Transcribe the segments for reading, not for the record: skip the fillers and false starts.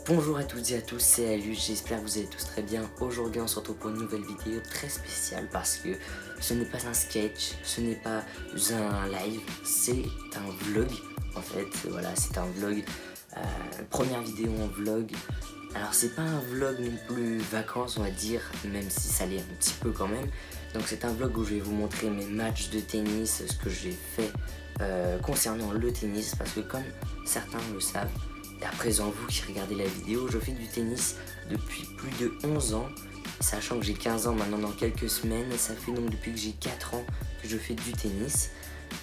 Bonjour à toutes et à tous, c'est Alu, j'espère que vous allez tous très bien. Aujourd'hui on se retrouve pour une nouvelle vidéo très spéciale parce que ce n'est pas un sketch, ce n'est pas un live, c'est un vlog. En fait, voilà, c'est un vlog, première vidéo en vlog. Alors c'est pas un vlog non plus vacances on va dire, même si ça l'est un petit peu quand même. Donc c'est un vlog où je vais vous montrer mes matchs de tennis, ce que j'ai fait concernant le tennis, parce que comme certains le savent, et à présent vous qui regardez la vidéo, je fais du tennis depuis plus de 11 ans, sachant que j'ai 15 ans maintenant dans quelques semaines, ça fait donc depuis que j'ai 4 ans que je fais du tennis,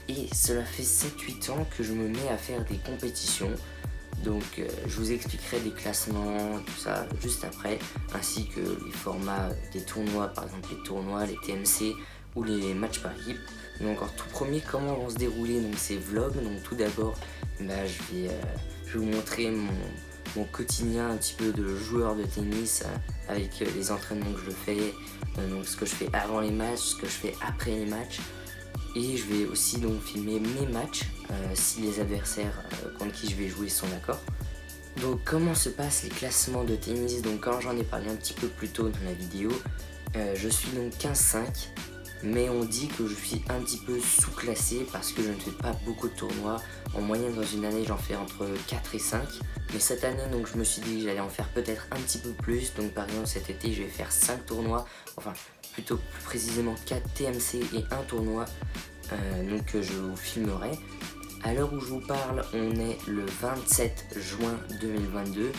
et cela fait 7-8 ans que je me mets à faire des compétitions. Donc je vous expliquerai les classements, tout ça juste après, ainsi que les formats des tournois, par exemple les tournois, les TMC ou les matchs par équipe. Donc en tout premier, comment vont se dérouler donc ces vlogs. Donc tout d'abord, je vais vous montrer mon quotidien un petit peu de joueur de tennis avec les entraînements que je fais, donc ce que je fais avant les matchs, ce que je fais après les matchs. Et je vais aussi donc filmer mes matchs si les adversaires contre qui je vais jouer sont d'accord. Donc comment se passent les classements de tennis? Donc quand j'en ai parlé un petit peu plus tôt dans la vidéo, je suis donc 15-5, mais on dit que je suis un petit peu sous-classé parce que je ne fais pas beaucoup de tournois. En moyenne dans une année j'en fais entre 4 et 5. Mais cette année donc je me suis dit que j'allais en faire peut-être un petit peu plus. Donc par exemple cet été je vais faire 5 tournois, enfin plutôt plus précisément 4 TMC et un tournoi. Donc je vous filmerai. À l'heure où je vous parle, on est le 27 juin 2022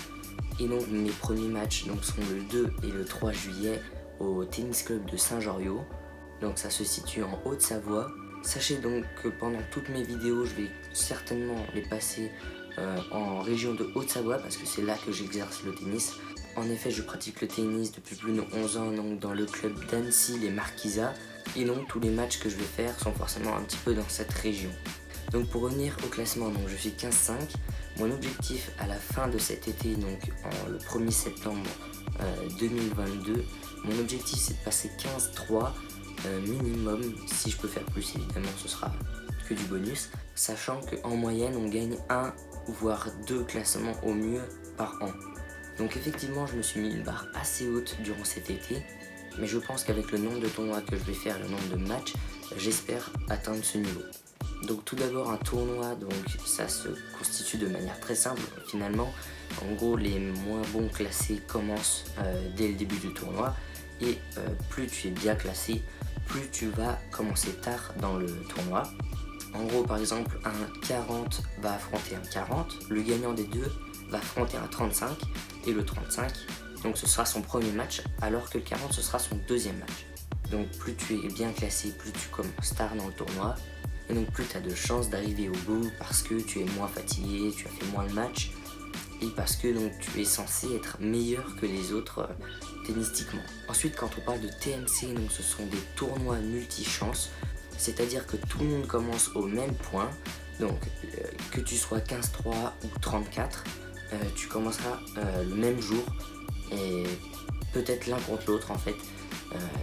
et donc mes premiers matchs donc, seront le 2 et le 3 juillet au tennis club de Saint-Joriot. Donc ça se situe en Haute-Savoie. Sachez donc que pendant toutes mes vidéos, je vais certainement les passer en région de Haute-Savoie parce que c'est là que j'exerce le tennis. En effet, je pratique le tennis depuis plus de 11 ans donc dans le club d'Annecy, les Marquisats. Et donc tous les matchs que je vais faire sont forcément un petit peu dans cette région. Donc pour revenir au classement, donc je suis 15-5. Mon objectif à la fin de cet été, donc le 1er septembre 2022, mon objectif c'est de passer 15-3 minimum. Si je peux faire plus évidemment ce sera que du bonus. Sachant qu'en moyenne on gagne 1 voire 2 classements au mieux par an. Donc effectivement je me suis mis une barre assez haute durant cet été. Mais je pense qu'avec le nombre de tournois que je vais faire, le nombre de matchs, j'espère atteindre ce niveau. Donc tout d'abord un tournoi, donc ça se constitue de manière très simple finalement. En gros les moins bons classés commencent dès le début du tournoi et plus tu es bien classé, plus tu vas commencer tard dans le tournoi. En gros par exemple un 40 va affronter un 40, le gagnant des deux va affronter un 35 et le 35. Donc ce sera son premier match, alors que le 40 ce sera son deuxième match. Donc plus tu es bien classé, plus tu commences tard dans le tournoi. Et donc plus tu as de chances d'arriver au bout parce que tu es moins fatigué, tu as fait moins de matchs. Et parce que donc tu es censé être meilleur que les autres tennistiquement. Ensuite quand on parle de TMC, donc ce sont des tournois multi-chances. C'est-à-dire que tout le monde commence au même point. Donc que tu sois 15-3 ou 34, tu commenceras le même jour. Et peut-être l'un contre l'autre en fait.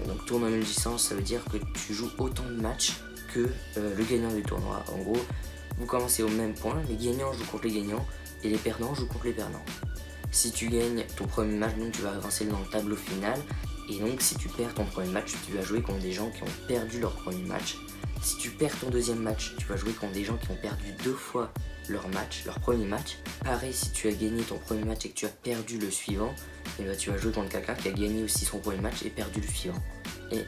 Donc tournoi multi-licence, ça veut dire que tu joues autant de matchs que le gagnant du tournoi. En gros, vous commencez au même point, les gagnants jouent contre les gagnants et les perdants jouent contre les perdants. Si tu gagnes ton premier match, donc tu vas avancer dans le tableau final. Et donc si tu perds ton premier match, tu vas jouer contre des gens qui ont perdu leur premier match. Si tu perds ton deuxième match, tu vas jouer contre des gens qui ont perdu 2 fois leur premier match. Pareil, si tu as gagné ton premier match et que tu as perdu le suivant, et bah, tu vas jouer contre quelqu'un qui a gagné aussi son premier match et perdu le suivant.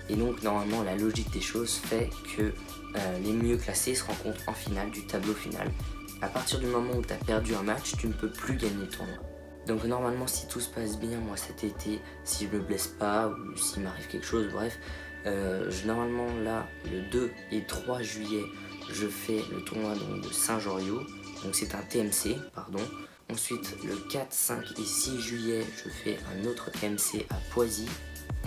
Et donc normalement la logique des choses fait que les mieux classés se rencontrent en finale du tableau final. À partir du moment où tu as perdu un match, tu ne peux plus gagner le tournoi. Donc normalement si tout se passe bien, moi cet été, si je me blesse pas ou s'il m'arrive quelque chose, bref, normalement là le 2 et 3 juillet je fais le tournoi donc, de Saint-Joriot, donc c'est un TMC pardon. Ensuite le 4, 5 et 6 juillet je fais un autre TMC à Poisy.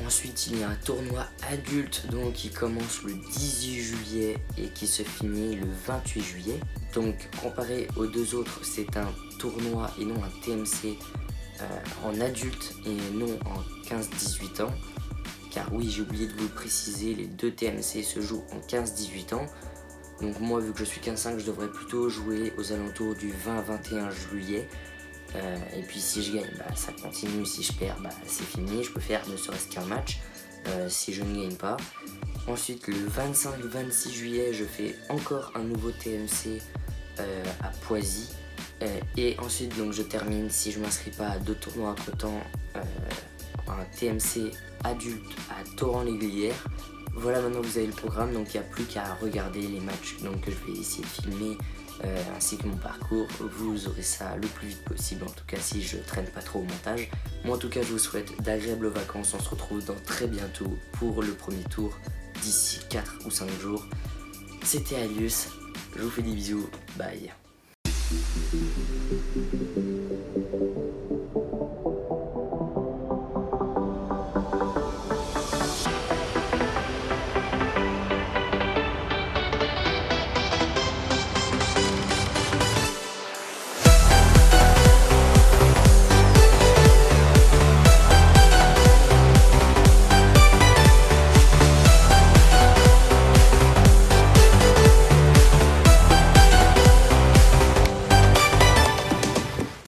Ensuite il y a un tournoi adulte donc qui commence le 18 juillet et qui se finit le 28 juillet. Donc comparé aux deux autres c'est un tournoi et non un TMC en adulte et non en 15-18 ans. Car oui, j'ai oublié de vous le préciser, les deux TMC se jouent en 15-18 ans. Donc moi vu que je suis 15-5, je devrais plutôt jouer aux alentours du 20-21 juillet. Et puis si je gagne, bah, ça continue. Si je perds, bah, c'est fini. Je peux faire ne serait-ce qu'un match si je ne gagne pas. Ensuite, le 25-26 juillet, je fais encore un nouveau TMC à Poisy. Et ensuite, donc, je termine, si je ne m'inscris pas à 2 tournois à Coton, un TMC adulte à Torrent-l'Aiguillère. Voilà, maintenant vous avez le programme, donc il n'y a plus qu'à regarder les matchs donc, que je vais essayer de filmer, ainsi que mon parcours. Vous aurez ça le plus vite possible, en tout cas si je traîne pas trop au montage. Moi en tout cas je vous souhaite d'agréables vacances, on se retrouve dans très bientôt pour le premier tour, d'ici 4 ou 5 jours. C'était Alius, je vous fais des bisous, bye.